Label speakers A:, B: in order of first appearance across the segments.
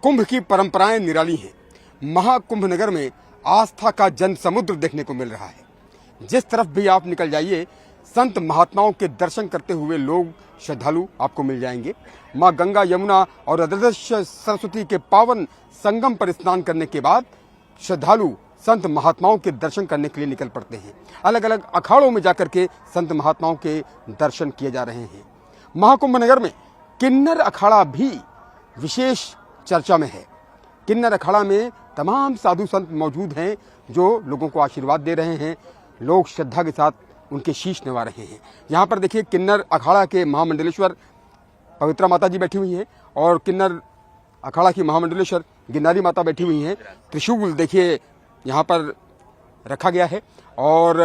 A: कुंभ की परंपराएं निराली हैं। महाकुंभ नगर में आस्था का जन समुद्र देखने को मिल रहा है। जिस तरफ भी आप निकल जाइए, संत महात्माओं के दर्शन करते हुए लोग श्रद्धालु आपको मिल जाएंगे। मां गंगा, यमुना और अदृश्य सरस्वती के पावन संगम पर स्नान करने के बाद श्रद्धालु संत महात्माओं के दर्शन करने के लिए निकल पड़ते हैं। अलग अलग अखाड़ों में जाकर के संत महात्माओं के दर्शन किए जा रहे हैं। महाकुंभ नगर में किन्नर अखाड़ा भी विशेष चर्चा में है। किन्नर अखाड़ा में तमाम साधु संत मौजूद हैं जो लोगों को आशीर्वाद दे रहे हैं। लोग श्रद्धा के साथ उनके शीश निभा रहे हैं। यहाँ पर देखिए, किन्नर अखाड़ा के महामंडलेश्वर पवित्रा माता जी बैठी हुई हैं और किन्नर अखाड़ा की महामंडलेश्वर गिरनारी माता बैठी हुई हैं। त्रिशूल देखिए यहाँ पर रखा गया है और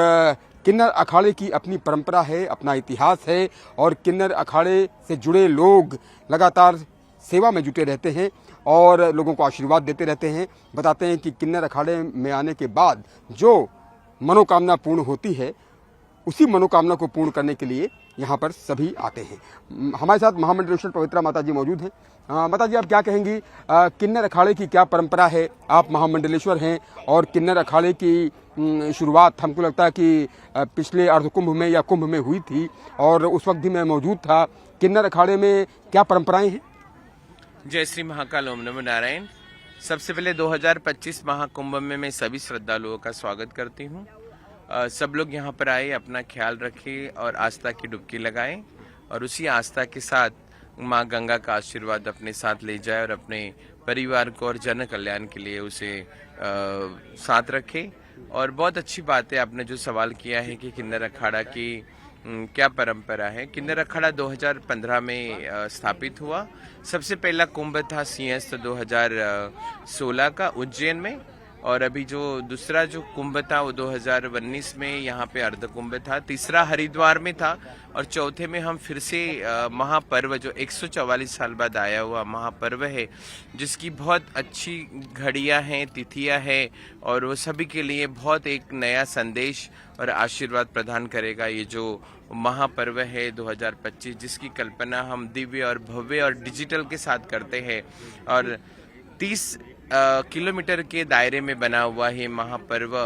A: किन्नर अखाड़े की अपनी परंपरा है, अपना इतिहास है और किन्नर अखाड़े से जुड़े लोग लगातार सेवा में जुटे रहते हैं और लोगों को आशीर्वाद देते रहते हैं। बताते हैं कि किन्नर अखाड़े में आने के बाद जो मनोकामना पूर्ण होती है, उसी मनोकामना को पूर्ण करने के लिए यहाँ पर सभी आते हैं। हमारे साथ महामंडलेश्वर पवित्रा माता जी मौजूद हैं। माता जी, आप क्या कहेंगी, किन्नर अखाड़े की क्या परंपरा है? आप महामंडलेश्वर हैं और किन्नर अखाड़े की शुरुआत हमको लगता है कि पिछले अर्धकुंभ में या कुंभ में हुई थी और उस वक्त भी मैं मौजूद था। किन्नर अखाड़े में क्या परंपराएं हैं?
B: जय श्री महाकाल, ओम नमो नारायण। सबसे पहले 2025 महाकुंभ में मैं सभी श्रद्धालुओं का स्वागत करती हूँ। सब लोग यहाँ पर आए, अपना ख्याल रखें और आस्था की डुबकी लगाएं और उसी आस्था के साथ माँ गंगा का आशीर्वाद अपने साथ ले जाए और अपने परिवार को और जन कल्याण के लिए उसे साथ रखें। और बहुत अच्छी बात है आपने जो सवाल किया है कि किन्नर अखाड़ा की क्या परंपरा है। किन्नर अखाड़ा 2015 में स्थापित हुआ। सबसे पहला कुंभ था सिंहस्थ 2016 का उज्जैन में, और अभी जो दूसरा जो कुंभ था वो 2019 में यहाँ पे अर्ध कुंभ था। तीसरा हरिद्वार में था और चौथे में हम फिर से महापर्व जो 144 साल बाद आया हुआ महापर्व है, जिसकी बहुत अच्छी घड़ियाँ हैं, तिथियाँ हैं और वो सभी के लिए बहुत एक नया संदेश और आशीर्वाद प्रदान करेगा। ये जो महापर्व है 2025, जिसकी कल्पना हम दिव्य और भव्य और डिजिटल के साथ करते हैं और 30 किलोमीटर के दायरे में बना हुआ है महापर्व,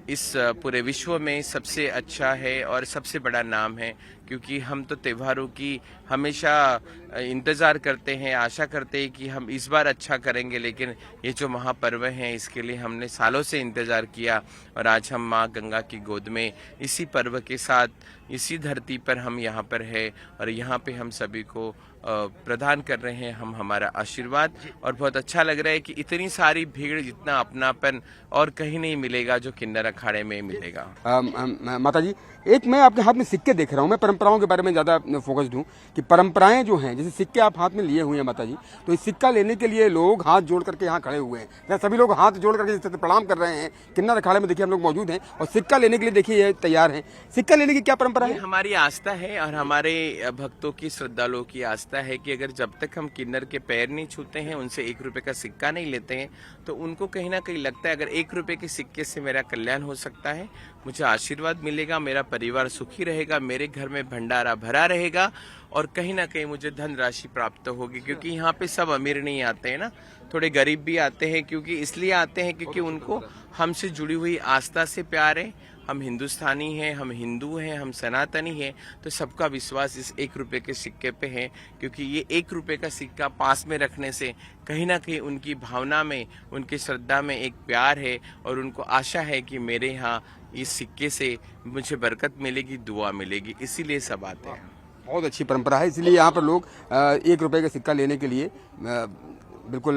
B: इस पूरे विश्व में सबसे अच्छा है और सबसे बड़ा नाम है। क्योंकि हम तो त्योहारों की हमेशा इंतज़ार करते हैं, आशा करते हैं कि हम इस बार अच्छा करेंगे, लेकिन ये जो महापर्व है इसके लिए हमने सालों से इंतज़ार किया और आज हम माँ गंगा की गोद में इसी पर्व के साथ इसी धरती पर हम यहाँ पर है और यहाँ पे हम सभी को प्रदान कर रहे हैं हम हमारा आशीर्वाद। और बहुत अच्छा लग रहा है कि इतनी सारी भीड़, इतना अपनापन और कहीं नहीं मिलेगा जो किन्नर अखाड़े में मिलेगा।
A: माता जी, एक मैं आपके हाथ में सिक्के देख रहा हूँ। मैं परंपराओं के बारे में ज़्यादा फोकस्ड हूँ कि परंपराएं जो हैं, जैसे सिक्के आप हाथ में लिए हुए हैं माता जी, तो इस सिक्का लेने के लिए लोग हाथ जोड़ करके यहाँ खड़े हुए हैं। सभी लोग हाथ जोड़ करके जिस तरह प्रणाम कर रहे हैं, किन्नर अखाड़े में देखिए हम लोग मौजूद हैं और सिक्का लेने के लिए देखिए ये तैयार हैं। सिक्का लेने की क्या परंपरा है?
B: हमारी आस्था है और हमारे भक्तों की, श्रद्धालुओं की आस्था है कि अगर जब तक हम किन्नर के पैर नहीं छूते हैं, उनसे 1 रुपए का सिक्का नहीं लेते हैं, तो उनको कहीं ना कहीं लगता है अगर 1 रुपए के सिक्के से मेरा कल्याण हो सकता है, मुझे आशीर्वाद मिलेगा, मेरा परिवार सुखी रहेगा, मेरे घर में भंडारा भरा रहेगा और कहीं ना कहीं मुझे धन राशि प्राप्त होगी। क्योंकि यहाँ पे सब अमीर नहीं आते हैं ना, थोड़े गरीब भी आते हैं। क्योंकि इसलिए आते हैं क्योंकि उनको हमसे जुड़ी हुई आस्था से प्यार है। हम हिंदुस्तानी हैं, हम हिंदू हैं, हम सनातनी हैं, तो सबका विश्वास इस 1 रुपए के सिक्के पे है। क्योंकि ये 1 रुपए का सिक्का पास में रखने से कहीं ना कहीं उनकी भावना में, उनकी श्रद्धा में एक प्यार है और उनको आशा है कि मेरे यहाँ इस सिक्के से मुझे बरकत मिलेगी, दुआ मिलेगी, इसीलिए सब आते हैं।
A: बहुत अच्छी परंपरा है, इसलिए यहाँ पर लोग 1 रुपए का सिक्का लेने के लिए बिल्कुल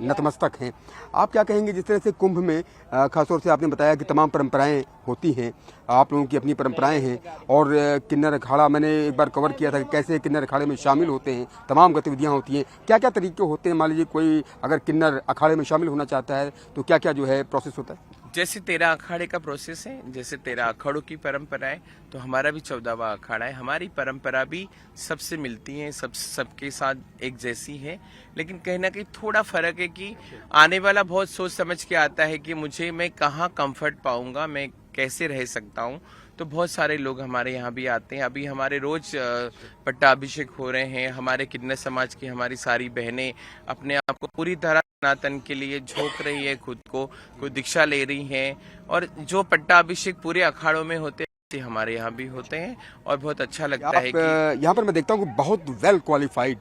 A: नतमस्तक हैं। आप क्या कहेंगे, जिस तरह से कुंभ में खासतौर से आपने बताया कि तमाम परंपराएं होती हैं, आप लोगों की अपनी परंपराएं हैं और किन्नर अखाड़ा मैंने एक बार कवर किया था कि कैसे किन्नर अखाड़े में शामिल होते हैं, तमाम गतिविधियां होती हैं, क्या क्या तरीके होते हैं? मान लीजिए कोई अगर किन्नर अखाड़े में शामिल होना चाहता है तो क्या क्या जो है प्रोसेस होता है?
B: जैसे 13 अखाड़े का प्रोसेस है, जैसे 13 अखाड़ों की परंपरा है, तो हमारा भी 14वां अखाड़ा है। हमारी परंपरा भी सबसे मिलती है, सबके साथ एक जैसी है, लेकिन कहीं ना कहीं थोड़ा फर्क है कि आने वाला बहुत सोच समझ के आता है कि मैं कहाँ कंफर्ट पाऊंगा, मैं कैसे रह सकता हूँ। तो बहुत सारे लोग हमारे यहाँ भी आते हैं। अभी हमारे रोज पट्टाभिषेक हो रहे हैं। हमारे किन्नर समाज की हमारी सारी बहनें अपने आप को पूरी तरह सनातन के लिए झोंक रही है, खुद को दीक्षा ले रही हैं। और जो पट्टाभिषेक पूरे अखाड़ों में होते हैं हमारे यहाँ भी होते हैं और बहुत अच्छा लगता है कि
A: यहाँ पर मैं देखता हूँ कि बहुत वेल क्वालिफाइड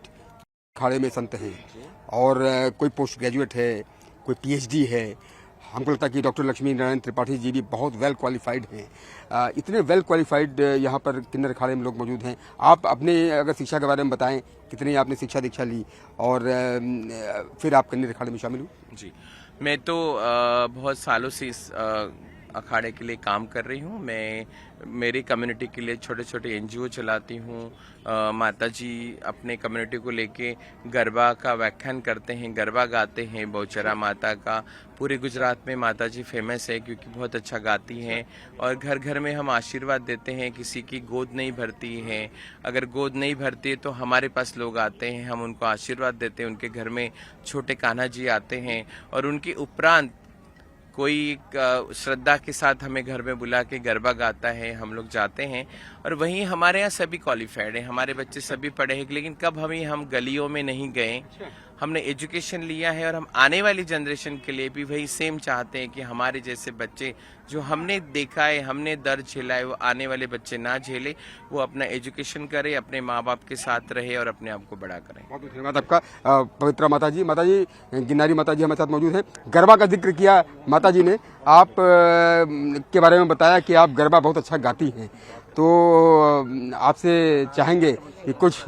A: अखाड़े में संत हैं और कोई पोस्ट ग्रेजुएट है, कोई पीएचडी है। हमको लगता है कि डॉक्टर लक्ष्मी नारायण त्रिपाठी जी भी बहुत वेल क्वालिफाइड हैं। इतने वेल क्वालिफाइड यहाँ पर किन्नर अखाड़े में लोग मौजूद हैं। आप अपने अगर शिक्षा के बारे में बताएं, कितनी आपने शिक्षा दीक्षा ली और फिर आप किन्नर अखाड़े में शामिल हुए?
B: जी, मैं तो बहुत सालों से इस अखाड़े के लिए काम कर रही हूँ। मैं मेरी कम्युनिटी के लिए छोटे छोटे एनजीओ चलाती हूँ। माता जी अपने कम्युनिटी को लेके गरबा का व्याख्यान करते हैं, गरबा गाते हैं बहुचरा माता का। पूरे गुजरात में माता जी फेमस है क्योंकि बहुत अच्छा गाती हैं और घर घर में हम आशीर्वाद देते हैं। किसी की गोद नहीं भरती है, अगर गोद नहीं भरती है तो हमारे पास लोग आते हैं, हम उनको आशीर्वाद देते हैं। उनके घर में छोटे कान्हा जी आते हैं और उनके उपरांत कोई श्रद्धा के साथ हमें घर में बुला के गरबा गाता है, हम लोग जाते हैं। और वहीं हमारे यहाँ सभी क्वालिफाइड हैं, हमारे बच्चे सभी पढ़े हैं, लेकिन कब हम गलियों में नहीं गए। हमने एजुकेशन लिया है और हम आने वाली जनरेशन के लिए भी वही सेम चाहते हैं कि हमारे जैसे बच्चे जो हमने देखा है, हमने दर्द झेला है, वो आने वाले बच्चे ना झेले, वो अपना एजुकेशन करे, अपने माँ बाप के साथ रहे और अपने आप को बड़ा करें।
A: बहुत बहुत धन्यवाद आपका। पवित्रा माता जी गिरनारी माता जी हमारे साथ मौजूद हैं। गरबा का जिक्र किया माता जी ने, आप के बारे में बताया कि आप गरबा बहुत अच्छा गाती हैं, तो आपसे चाहेंगे कि कुछ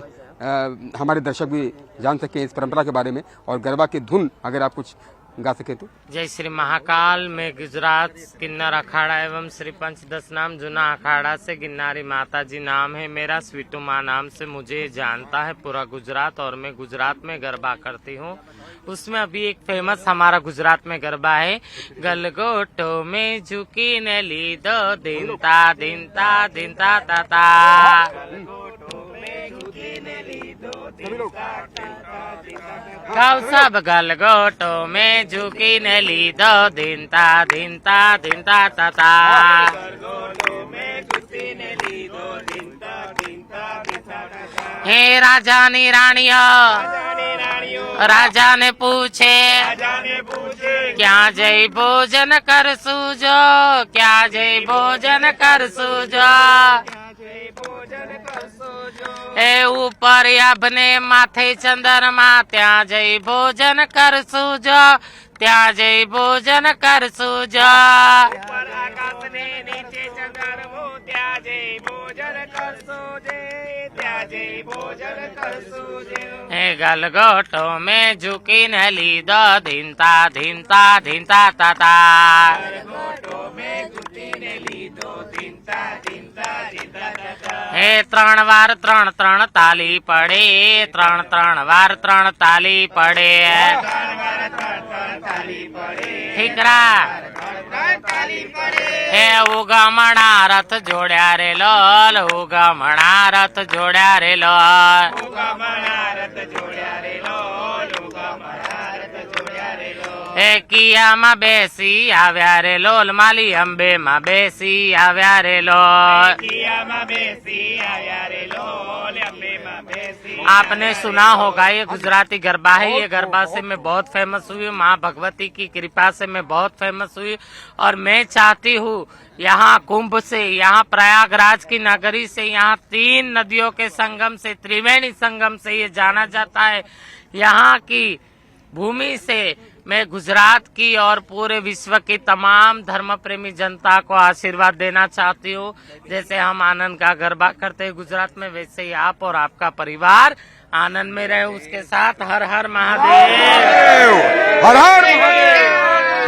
A: हमारे दर्शक भी जान सकें इस परंपरा के बारे में और गरबा की धुन अगर आप कुछ गा सके तो।
C: जय श्री महाकाल। मैं गुजरात किन्नर अखाड़ा एवं श्री पंचदश नाम जूना अखाड़ा से गिरनारी माता जी नाम है मेरा। स्वीटू माँ नाम से मुझे जानता है पूरा गुजरात और मैं गुजरात में गरबा करती हूँ। उसमें अभी एक फेमस हमारा गुजरात में गरबा है, गलगोटो में झुकी ने ली दो दिनता दिनता दिनता ताता। गाँव सब गलगोटो में झुकी ने ली दो दिनता दिनता दिनता ताता। हे राजा नी रानिया, राजा ने पूछे क्या जय भोजन कर सूजो, क्या जय भोजन कर सूजो। ए ऊपर अपने माथे चंद्रमा, त्या जय भोजन कर सूजो, त्या जय भोजन कर सूजो। ऊपर आकाश ने नीचे चंद्रमा, त्या जय भोजन कर सूजे, त्या जय भोजन कर सूजे। हे गलगोटो में झुकी न ली दो धिनता धिनता धिनता ताता। गलगोटो में झुकी न ली दो धिनता धिनता धिनता ताता। हे त्रण वार त्रण त्रण ताली पड़े, त्रण त्रण वार त्रण ताली पड़े। ठीकरा हे उगमणा रथ जोड्या रे लोल, उगमणा रथ जोड्या रे लोल, उगमणा रथ जोड्या रे लोल, उगमणा रथ जोड्या रे लोल। हे किया में बेसी आव्या रे लोल, माली अंबे में बेसी आव्या रे लोल, किया में बेसी आव्या रे लोल, अंबे में बेसी। आपने सुना होगा ये गुजराती गरबा है। ये गरबा से मैं बहुत फेमस हुई, माँ भगवती की कृपा से मैं बहुत फेमस हुई। और मैं चाहती हूँ यहाँ कुंभ से, यहाँ प्रयागराज की नगरी से, यहाँ 3 नदियों के संगम से, त्रिवेणी संगम से ये जाना जाता है। यहाँ की भूमि से मैं गुजरात की और पूरे विश्व की तमाम धर्म प्रेमी जनता को आशीर्वाद देना चाहती हूँ। जैसे हम आनंद का गरबा करते हैं गुजरात में, वैसे ही आप और आपका परिवार आनंद में रहे। उसके साथ हर हर महादेव,
A: हर हर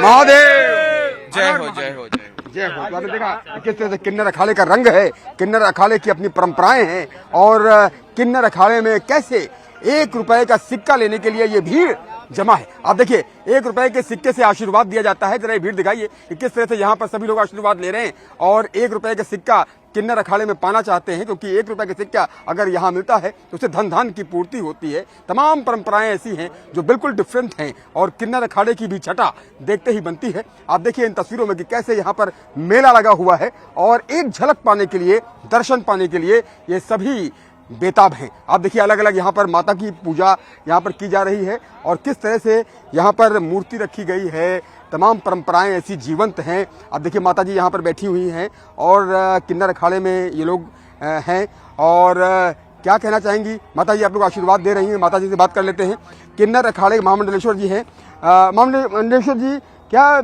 A: महादेव।
B: जय हो जय हो जय हो।
A: जय हो। तो आपने देखा किस तरह से किन्नर अखाड़े का रंग है, किन्नर अखाड़े की अपनी परंपराएं हैं और किन्नर अखाड़े में कैसे ₹1 का सिक्का लेने के लिए ये भीड़ जमा है। आप देखिए, ₹1 के सिक्के से आशीर्वाद दिया जाता है। जरा ये भीड़ दिखाइए कि किस तरह से यहाँ पर सभी लोग आशीर्वाद ले रहे हैं और ₹1 का सिक्का किन्नर अखाड़े में पाना चाहते हैं, क्योंकि ₹1 का सिक्का अगर यहाँ मिलता है तो उससे धन धान की पूर्ति होती है। तमाम परंपराएं ऐसी हैं जो बिल्कुल डिफरेंट हैं और किन्नर अखाड़े की भी छटा देखते ही बनती है। आप देखिए इन तस्वीरों में कि कैसे यहाँ पर मेला लगा हुआ है और एक झलक पाने के लिए, दर्शन पाने के लिए ये सभी बेताब हैं। आप देखिए अलग अलग यहाँ पर माता की पूजा यहाँ पर की जा रही है और किस तरह से यहाँ पर मूर्ति रखी गई है। तमाम परंपराएं ऐसी जीवंत हैं। आप देखिए माता जी यहाँ पर बैठी हुई हैं और किन्नर अखाड़े में ये लोग हैं और क्या कहना चाहेंगी माता जी? आप लोग आशीर्वाद दे रही हैं, माता जी से बात कर लेते हैं। किन्नर अखाड़े महामंडलेश्वर जी हैं। महामंडलेश्वर जी, क्या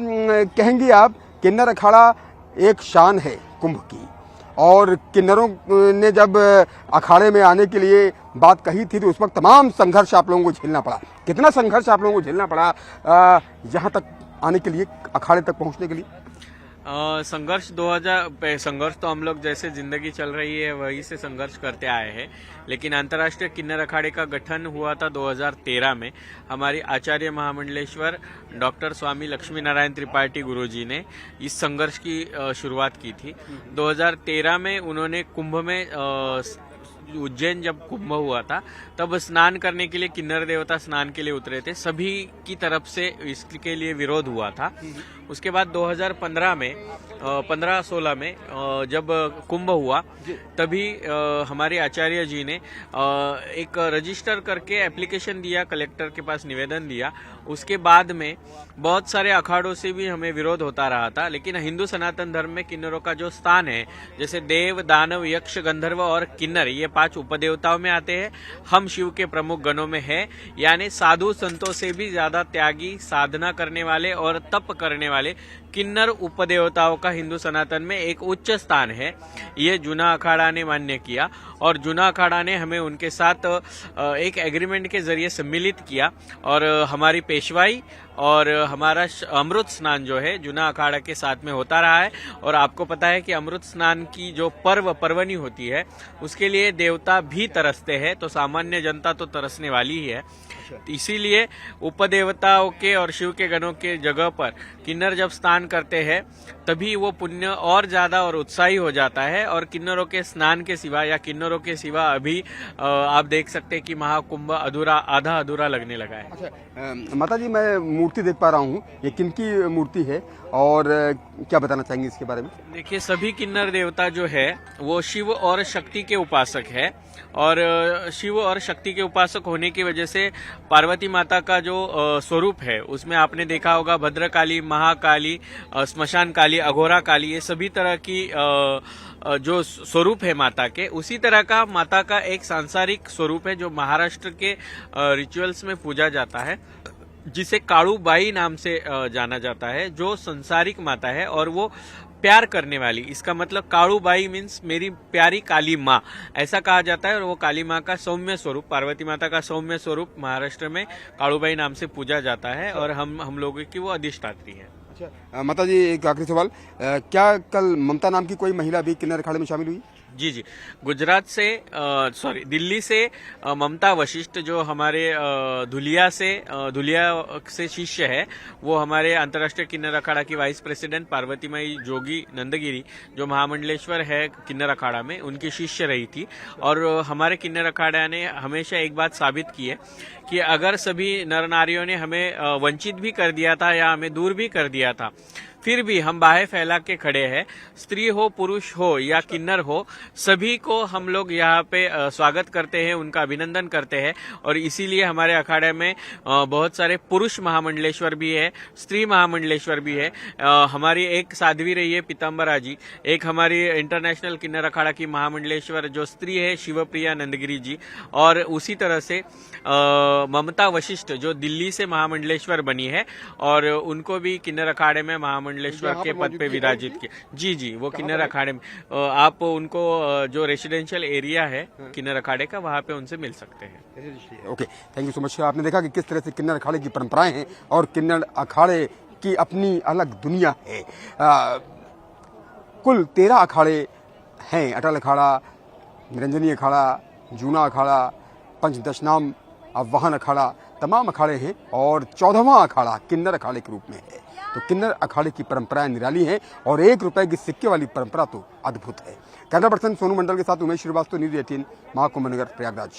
A: कहेंगी आप? किन्नर अखाड़ा एक शान है कुंभ की और किन्नरों ने जब अखाड़े में आने के लिए बात कही थी तो उस वक्त तमाम संघर्ष आप लोगों को झेलना पड़ा। कितना संघर्ष आप लोगों को झेलना पड़ा यहाँ तक आने के लिए, अखाड़े तक पहुँचने के लिए?
D: संघर्ष संघर्ष तो हम लोग जैसे जिंदगी चल रही है वही से संघर्ष करते आए हैं, लेकिन अंतर्राष्ट्रीय किन्नर अखाड़े का गठन हुआ था 2013 में। हमारी आचार्य महामंडलेश्वर डॉक्टर स्वामी लक्ष्मी नारायण त्रिपाठी गुरुजी ने इस संघर्ष की शुरुआत की थी। 2013 में उन्होंने कुंभ में उज्जैन जब कुंभ हुआ था तब स्नान करने के लिए किन्नर देवता स्नान के लिए उतरे थे। सभी की तरफ से इसके लिए विरोध हुआ था। उसके बाद 2015 में 15-16 में जब कुंभ हुआ तभी हमारे आचार्य जी ने एक रजिस्टर करके एप्लीकेशन दिया, कलेक्टर के पास निवेदन दिया। उसके बाद में बहुत सारे अखाड़ों से भी हमें विरोध होता रहा था, लेकिन हिंदू सनातन धर्म में किन्नरों का जो स्थान है, जैसे देव, दानव, यक्ष, गंधर्व और किन्नर, ये 5 उपदेवताओं में आते हैं। हम शिव के प्रमुख गणों में है, यानी साधु संतों से भी ज्यादा त्यागी, साधना करने वाले और तप करने वाले किन्नर उपदेवताओं का हिंदू सनातन में एक उच्च स्थान है। ये जूना अखाड़ा ने मान्य किया और जूना अखाड़ा ने हमें उनके साथ एक एग्रीमेंट के जरिए सम्मिलित किया और हमारी पेशवाई और हमारा अमृत स्नान जो है जूना अखाड़ा के साथ में होता रहा है। और आपको पता है कि अमृत स्नान की जो पर्वणी होती है उसके लिए देवता भी तरसते हैं, तो सामान्य जनता तो तरसने वाली ही है। इसीलिए उपदेवताओं के और शिव के गणों के जगह पर किन्नर जब स्नान करते हैं तभी वो पुण्य और ज्यादा और उत्साही हो जाता है। और किन्नरों के स्नान के सिवा या किन्नरों के सिवा अभी आप देख सकते हैं कि महाकुंभ आधा अधूरा लगने लगा है।
A: अच्छा माता जी, मैं मूर्ति देख पा रहा हूँ, ये किनकी मूर्ति है और क्या बताना चाहेंगे इसके बारे में?
D: देखिए, सभी किन्नर देवता जो है वो शिव और शक्ति के उपासक है और शिव और शक्ति के उपासक होने की वजह से पार्वती माता का जो स्वरूप है उसमें आपने देखा होगा भद्रकाली, महाकाली, स्मशान काली, अघोरा काली, ये सभी तरह की जो स्वरूप है माता के, उसी तरह का माता का एक सांसारिक स्वरूप है जो महाराष्ट्र के रिचुअल्स में पूजा जाता है, जिसे काळूबाई नाम से जाना जाता है, जो संसारिक माता है और वो प्यार करने वाली। इसका मतलब काळूबाई मीन्स मेरी प्यारी काली माँ, ऐसा कहा जाता है। और वो काली माँ का सौम्य स्वरूप, पार्वती माता का सौम्य स्वरूप महाराष्ट्र में काळूबाई नाम से पूजा जाता है और हम लोगों की वो अधिष्ठात्री है।
A: अच्छा माता जी, एक आखिरी सवाल, क्या कल ममता नाम की कोई महिला भी किन्नर अखाड़े में शामिल हुई?
D: जी, गुजरात से दिल्ली से ममता वशिष्ठ जो हमारे धुलिया से शिष्य है, वो हमारे अंतर्राष्ट्रीय किन्नर अखाड़ा की वाइस प्रेसिडेंट पार्वतीमयी जोगी नंदगिरी जो महामंडलेश्वर है किन्नर अखाड़ा में, उनकी शिष्य रही थी। और हमारे किन्नर अखाड़ा ने हमेशा एक बात साबित की है कि अगर सभी नर नारियों ने हमें वंचित भी कर दिया था या हमें दूर भी कर दिया था, फिर भी हम बाहें फैला के खड़े हैं। स्त्री हो, पुरुष हो या किन्नर हो, सभी को हम लोग यहाँ पे स्वागत करते हैं, उनका अभिनंदन करते हैं। और इसीलिए हमारे अखाड़े में बहुत सारे पुरुष महामंडलेश्वर भी है, स्त्री महामंडलेश्वर भी है। हमारी एक साध्वी रही है पीताम्बरा जी, एक हमारी इंटरनेशनल किन्नर अखाड़ा की महामंडलेश्वर जो स्त्री है शिवप्रिया नंदगिरी जी, और उसी तरह से ममता वशिष्ठ जो दिल्ली से महामंडलेश्वर बनी है और उनको भी किन्नर अखाड़े में महामंडलेश्वर के पद पे विराजित किया। जी, वो किन्नर अखाड़े में आप उनको जो रेसिडेंशियल एरिया है किन्नर अखाड़े का, वहाँ पे उनसे मिल सकते हैं।
A: Okay, thank you so much. आपने देखा कि किस तरह से किन्नर अखाड़े की परंपराएं हैं और किन्नर अखाड़े की अपनी अलग दुनिया है। कुल 13 अखाड़े हैं, अटल अखाड़ा, निरंजनी अखाड़ा, जूना अखाड़ा, पंचदशनाम अब वाहन अखाड़ा तमाम अखाड़े हैं और 14वां अखाड़ा किन्नर अखाड़े के रूप में है। तो किन्नर अखाड़े की परंपराएं निराली हैं और 1 रुपए की सिक्के वाली परंपरा तो अद्भुत है। कैमरा पर्सन सोनू मंडल के साथ उमेश श्रीवास्तव, न्यूज़ 18, महाकुंभ नगर, प्रयागराज।